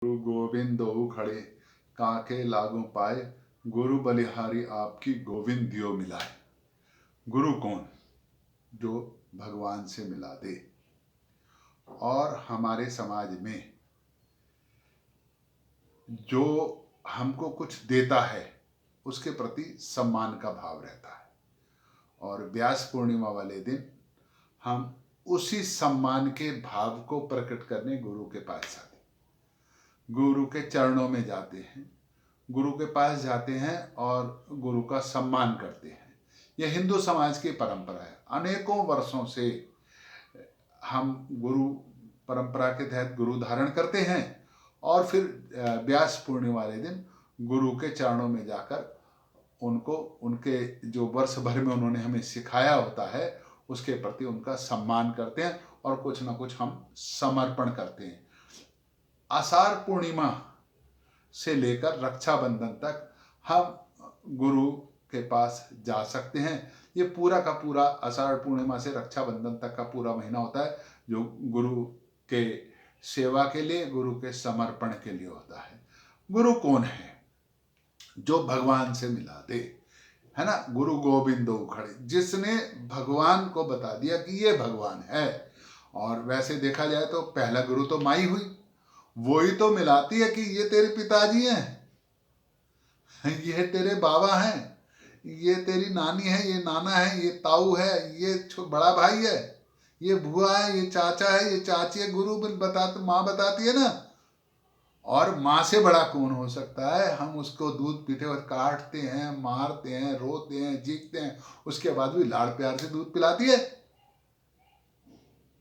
गुरु गोविंद खड़े काके लागू पाए, गुरु बलिहारी आपकी गोविंद दियो मिलाए। गुरु कौन? जो भगवान से मिला दे। और हमारे समाज में जो हमको कुछ देता है उसके प्रति सम्मान का भाव रहता है, और व्यास पूर्णिमा वाले दिन हम उसी सम्मान के भाव को प्रकट करने गुरु के पास जाते हैं, गुरु के चरणों में जाते हैं, गुरु के पास जाते हैं और गुरु का सम्मान करते हैं। यह हिंदू समाज की परंपरा है। अनेकों वर्षों से हम गुरु परंपरा के तहत गुरु धारण करते हैं और फिर व्यास पूर्णिमा वाले दिन गुरु के चरणों में जाकर उनको उनके जो वर्ष भर में उन्होंने हमें सिखाया होता है उसके प्रति उनका सम्मान करते हैं और कुछ ना कुछ हम समर्पण करते हैं। आषाढ़ पूर्णिमा से लेकर रक्षाबंधन तक हम गुरु के पास जा सकते हैं। ये पूरा का पूरा आषाढ़ पूर्णिमा से रक्षाबंधन तक का पूरा महीना होता है जो गुरु के सेवा के लिए, गुरु के समर्पण के लिए होता है। गुरु कौन है? जो भगवान से मिला दे, है ना। गुरु गोविंद खड़े, जिसने भगवान को बता दिया कि ये भगवान है। और वैसे देखा जाए तो पहला गुरु तो माई हुई, वो ही तो मिलाती है कि ये तेरे पिताजी हैं, ये तेरे बाबा हैं, ये तेरी नानी है, ये नाना है, ये ताऊ है, ये बड़ा भाई है, ये बुआ है, ये चाचा है, ये चाची है। गुरु माँ बताती है ना। और माँ से बड़ा कौन हो सकता है? हम उसको दूध पीते वक्त काटते हैं, मारते हैं, रोते हैं, चीखते हैं, उसके बाद भी लाड़ प्यार से दूध पिलाती है।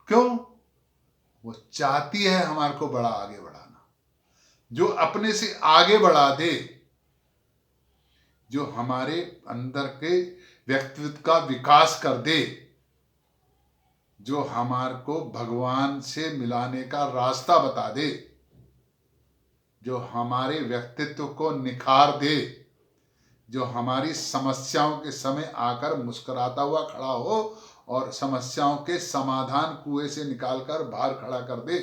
क्यों? वो चाहती है हमारे को बड़ा आगे बढ़ाना। जो अपने से आगे बढ़ा दे, जो हमारे अंदर के व्यक्तित्व का विकास कर दे, जो हमारे को भगवान से मिलाने का रास्ता बता दे, जो हमारे व्यक्तित्व को निखार दे, जो हमारी समस्याओं के समय आकर मुस्कुराता हुआ खड़ा हो और समस्याओं के समाधान कुएं से निकालकर बाहर खड़ा कर दे,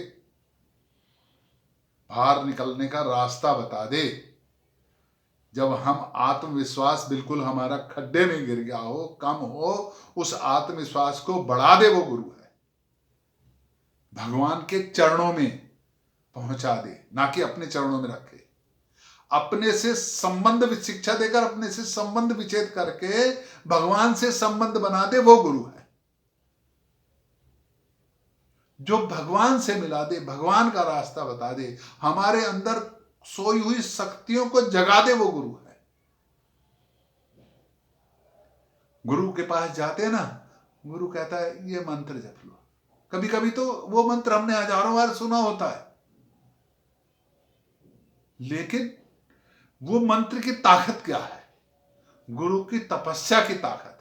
बाहर निकलने का रास्ता बता दे। जब हम आत्मविश्वास बिल्कुल हमारा खड्डे में गिर गया हो, कम हो, उस आत्मविश्वास को बढ़ा दे, वो गुरु है। भगवान के चरणों में पहुंचा दे, ना कि अपने चरणों में रखे। अपने से संबंध शिक्षा देकर अपने से संबंध विच्छेद करके भगवान से संबंध बना दे, वो गुरु है। जो भगवान से मिला दे, भगवान का रास्ता बता दे, हमारे अंदर सोई हुई शक्तियों को जगा दे, वो गुरु है। गुरु के पास जाते हैं ना, गुरु कहता है ये मंत्र जप लो। कभी कभी तो वो मंत्र हमने हजारों बार सुना होता है, लेकिन वो मंत्र की ताकत क्या है? गुरु की तपस्या की ताकत है।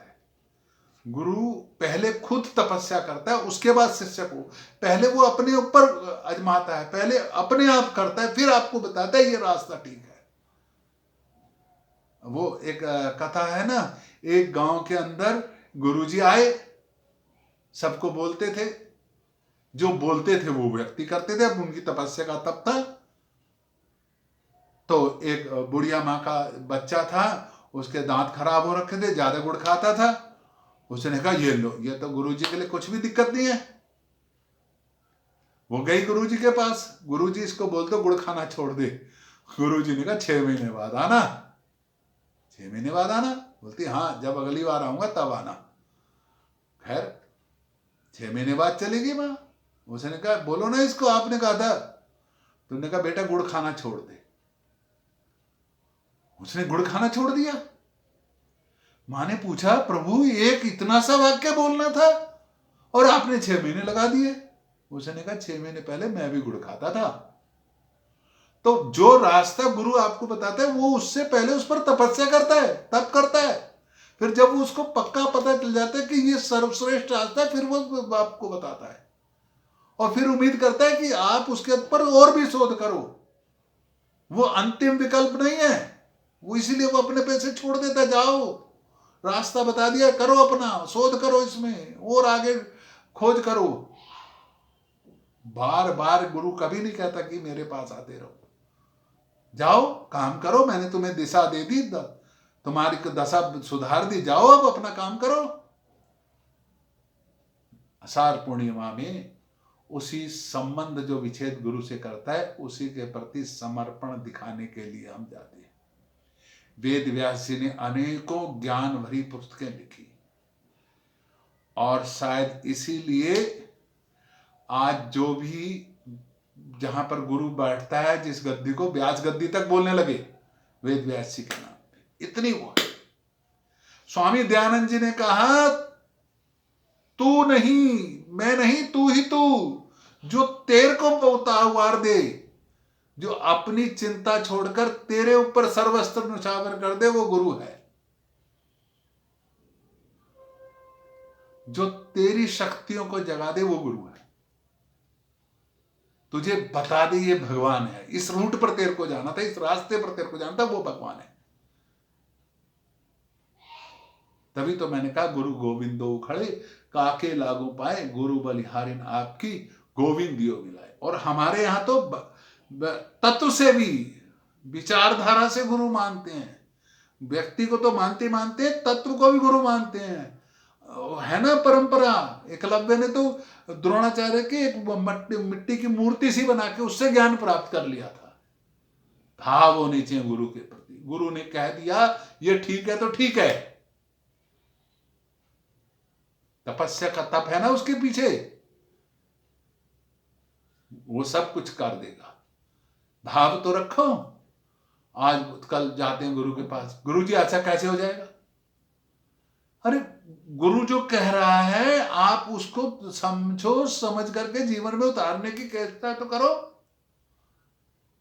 गुरु पहले खुद तपस्या करता है, उसके बाद शिष्य को। पहले वो अपने ऊपर आजमाता है, पहले अपने आप करता है, फिर आपको बताता है ये रास्ता ठीक है। वो एक कथा है ना, एक गांव के अंदर गुरुजी आए, सबको बोलते थे, जो बोलते थे वो व्यक्ति करते थे। अब उनकी तपस्या का तप था। तो एक बुढ़िया माँ का बच्चा था, उसके दांत खराब हो रखे थे, ज्यादा गुड़ खाता था। उसने कहा ये लो, ये तो गुरुजी के लिए कुछ भी दिक्कत नहीं है। वो गई गुरुजी के पास, गुरुजी इसको बोल दो गुड़ खाना छोड़ दे। गुरुजी ने कहा 6 महीने बाद आना। 6 महीने बाद आना? बोलती हाँ, जब अगली बार आऊंगा तब आना। खैर 6 महीने बाद चलेगी माँ। उसने कहा बोलो ना इसको, आपने कहा था। तुमने कहा बेटा गुड़ खाना छोड़ दे। उसने गुड़ खाना छोड़ दिया। मां ने पूछा प्रभु एक इतना सा वाक्य बोलना था और आपने 6 महीने लगा दिए। उसने कहा 6 महीने पहले मैं भी गुड़ खाता था। तो जो रास्ता गुरु आपको बताता है वो उससे पहले उस पर तपस्या करता है, तप करता है। फिर जब उसको पक्का पता चल जाता है कि ये सर्वश्रेष्ठ रास्ता है, फिर वो आपको बताता है और फिर उम्मीद करता है कि आप उसके ऊपर और भी शोध करो। वो अंतिम विकल्प नहीं है, वो इसीलिए वो अपने पैसे छोड़ देता। जाओ, रास्ता बता दिया, करो, अपना शोध करो, इसमें और आगे खोज करो। बार बार गुरु कभी नहीं कहता कि मेरे पास आते रहो। जाओ काम करो, मैंने तुम्हें दिशा दे दी, तुम्हारी दशा सुधार दी, जाओ अब अपना काम करो। आषाढ़ पूर्णिमा में उसी संबंध जो विच्छेद गुरु से करता है, उसी के प्रति समर्पण दिखाने के लिए हम जाते हैं। वेद व्यास जी ने अनेकों ज्ञान भरी पुस्तकें लिखी और शायद इसीलिए आज जो भी जहां पर गुरु बैठता है, जिस गद्दी को, व्यास गद्दी तक बोलने लगे वेद व्यास जी के नाम पे, इतनी वो है। स्वामी दयानंद जी ने कहा, तू नहीं मैं नहीं, तू ही तू, जो तेरे को उतार दे, जो अपनी चिंता छोड़कर तेरे ऊपर सर्वस्त्र न्यौछावर कर दे, वो गुरु है। जो तेरी शक्तियों को जगा दे, वो गुरु है। तुझे बता दे ये भगवान है, इस रूट पर तेरे को जाना था, इस रास्ते पर तेरे को जाना था, वो भगवान है। तभी तो मैंने कहा, गुरु गोविंदो खड़े काके लागू पाए, गुरु बलिहारिन आपकी गोविंदियो मिलाए। और हमारे यहां तो तत्व से भी, विचारधारा से गुरु मानते हैं। व्यक्ति को तो मानते मानते तत्व को भी गुरु मानते हैं, है ना परंपरा। एकलव्य ने तो द्रोणाचार्य की एक मिट्टी की मूर्ति सी बना के उससे ज्ञान प्राप्त कर लिया था। भाव होने चाहिए गुरु के प्रति। गुरु ने कह दिया ये ठीक है तो ठीक है, तपस्या का तप है ना उसके पीछे, वो सब कुछ कर देगा। भाव तो रखो। आज कल जाते हैं गुरु के पास, गुरु जी ऐसा कैसे हो जाएगा? अरे गुरु जो कह रहा है आप उसको समझो, समझ करके जीवन में उतारने की चेष्टा तो करो।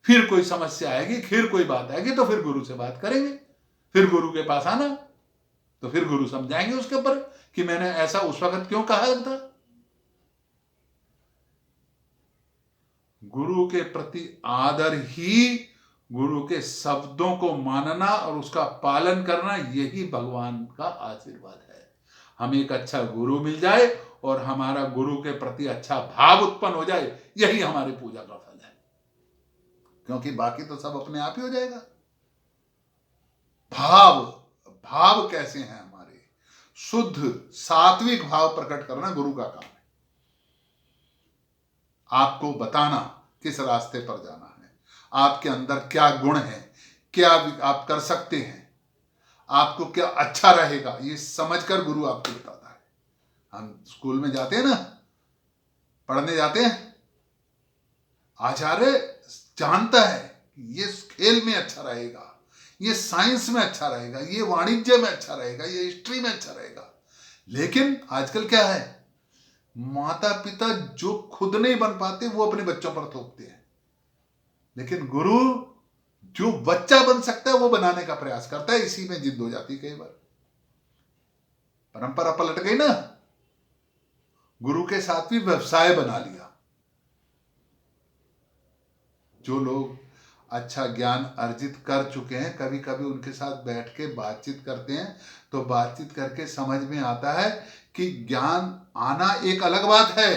फिर कोई समस्या आएगी, फिर कोई बात आएगी तो फिर गुरु से बात करेंगे, फिर गुरु के पास आना, तो फिर गुरु समझाएंगे उसके ऊपर कि मैंने ऐसा उस वक्त क्यों कहा था। गुरु के प्रति आदर ही गुरु के शब्दों को मानना और उसका पालन करना, यही भगवान का आशीर्वाद है। हमें एक अच्छा गुरु मिल जाए और हमारा गुरु के प्रति अच्छा भाव उत्पन्न हो जाए, यही हमारी पूजा का फल है। क्योंकि बाकी तो सब अपने आप ही हो जाएगा। भाव कैसे हैं हमारे? शुद्ध सात्विक भाव प्रकट करना गुरु का काम है। आपको बताना किस रास्ते पर जाना है, आपके अंदर क्या गुण है, क्या आप कर सकते हैं, आपको क्या अच्छा रहेगा, ये समझकर गुरु आपको बताता है। हम स्कूल में जाते हैं ना, पढ़ने जाते हैं, आचार्य जानता है ये खेल में अच्छा रहेगा, ये साइंस में अच्छा रहेगा, ये वाणिज्य में अच्छा रहेगा, ये हिस्ट्री में अच्छा रहेगा। लेकिन आजकल क्या है, माता पिता जो खुद नहीं बन पाते वो अपने बच्चों पर थोपते हैं, लेकिन गुरु जो बच्चा बन सकता है वो बनाने का प्रयास करता है। इसी में जिद हो जाती कई बार, परंपरा पलट गई ना, गुरु के साथ भी व्यवसाय बना लिया। जो लोग अच्छा ज्ञान अर्जित कर चुके हैं, कभी कभी उनके साथ बैठ के बातचीत करते हैं तो बातचीत करके समझ में आता है कि ज्ञान आना एक अलग बात है।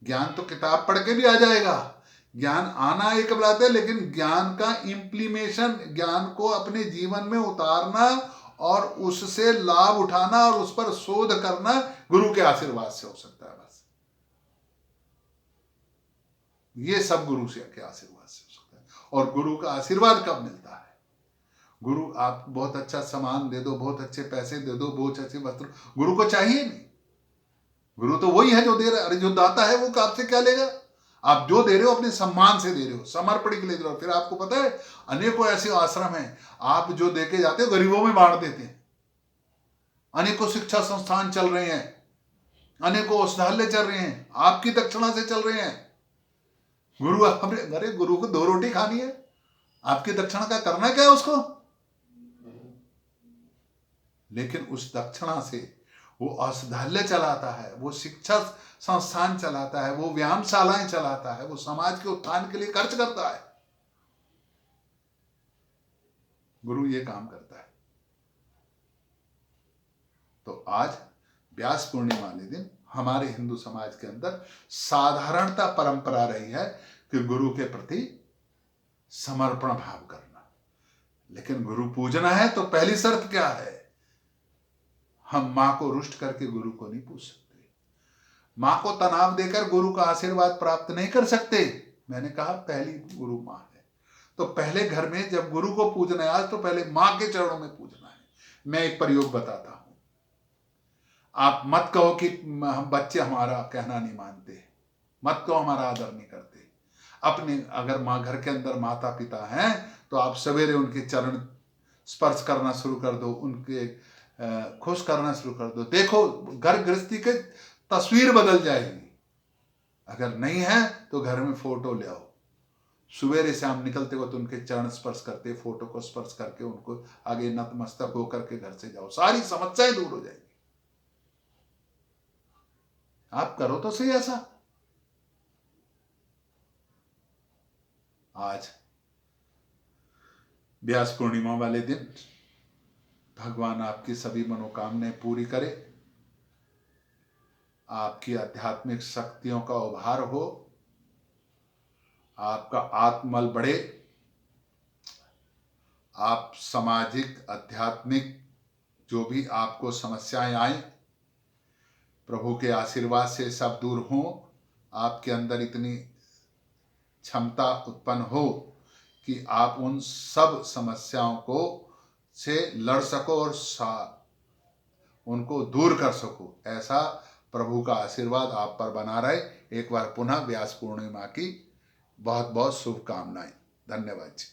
ज्ञान तो किताब पढ़ के भी आ जाएगा, ज्ञान आना एक बात है, लेकिन ज्ञान का इम्प्लीमेशन, ज्ञान को अपने जीवन में उतारना और उससे लाभ उठाना और उस पर शोध करना गुरु के आशीर्वाद से हो सकता है। बस ये सब गुरु से के आशीर्वाद से हो सकता है। और गुरु का आशीर्वाद कब मिलता है? गुरु आप बहुत अच्छा सामान दे दो, बहुत अच्छे पैसे दे दो, बहुत अच्छे वस्त्र, गुरु को चाहिए नहीं। गुरु तो वही है जो दे रहा है। अरे जो दाता है वो आपसे क्या लेगा? आप जो दे रहे हो अपने सम्मान से दे रहे हो, समर्पण के लिए दे रहे हो। फिर आपको पता है अनेकों ऐसे आश्रम हैं, आप जो देके जाते हो गरीबों में बांट देते हैं। अनेकों शिक्षा संस्थान चल रहे हैं, अनेकों औषधालय चल रहे हैं, आपकी दक्षिणा से चल रहे हैं। गुरु अरे गुरु को 2 रोटी खानी है, आपकी दक्षिणा का करना क्या है उसको? लेकिन उस दक्षिणा से वो औषधालय चलाता है, वो शिक्षा संस्थान चलाता है, वो व्यायामशालाएं चलाता है, वो समाज के उत्थान के लिए खर्च करता है। गुरु ये काम करता है। तो आज व्यास पूर्णिमा वाले दिन हमारे हिंदू समाज के अंदर साधारणता परंपरा रही है कि गुरु के प्रति समर्पण भाव करना। लेकिन गुरु पूजना है तो पहली शर्त क्या है? हम मां को रुष्ट करके गुरु को नहीं पूज सकते, मां को तनाव देकर गुरु का आशीर्वाद प्राप्त नहीं कर सकते। मैंने कहा पहली गुरु मां है, तो पहले घर में जब गुरु को पूजना है आज, तो पहले मां के चरणों में पूजना है। मैं एक प्रयोग बताता हूं, आप मत कहो कि हम बच्चे हमारा कहना नहीं मानते, मत कहो हमारा आदर नहीं करते। अपने अगर माँ घर के अंदर माता पिता हैं तो आप सवेरे उनके चरण स्पर्श करना शुरू कर दो, उनके खुश करना शुरू कर दो। देखो घर गृहस्थी के तस्वीर बदल जाएगी। अगर नहीं है तो घर में फोटो ले आओ, सवेरे शाम निकलते वक्त उनके चरण स्पर्श करते, फोटो को स्पर्श करके उनको आगे नतमस्तक होकर के घर से जाओ, सारी समस्याएं दूर हो जाएगी। आप करो तो सही ऐसा। आज व्यास पूर्णिमा वाले दिन भगवान आपकी सभी मनोकामनाएं पूरी करे, आपकी आध्यात्मिक शक्तियों का उभार हो, आपका आत्मबल बढ़े, आप सामाजिक आध्यात्मिक जो भी आपको समस्याएं आए, प्रभु के आशीर्वाद से सब दूर हों, आपके अंदर इतनी क्षमता उत्पन्न हो कि आप उन सब समस्याओं को से लड़ सको और उनको दूर कर सको। ऐसा प्रभु का आशीर्वाद आप पर बना रहे। एक बार पुनः व्यास पूर्णिमा की बहुत बहुत शुभकामनाएं। धन्यवाद जी।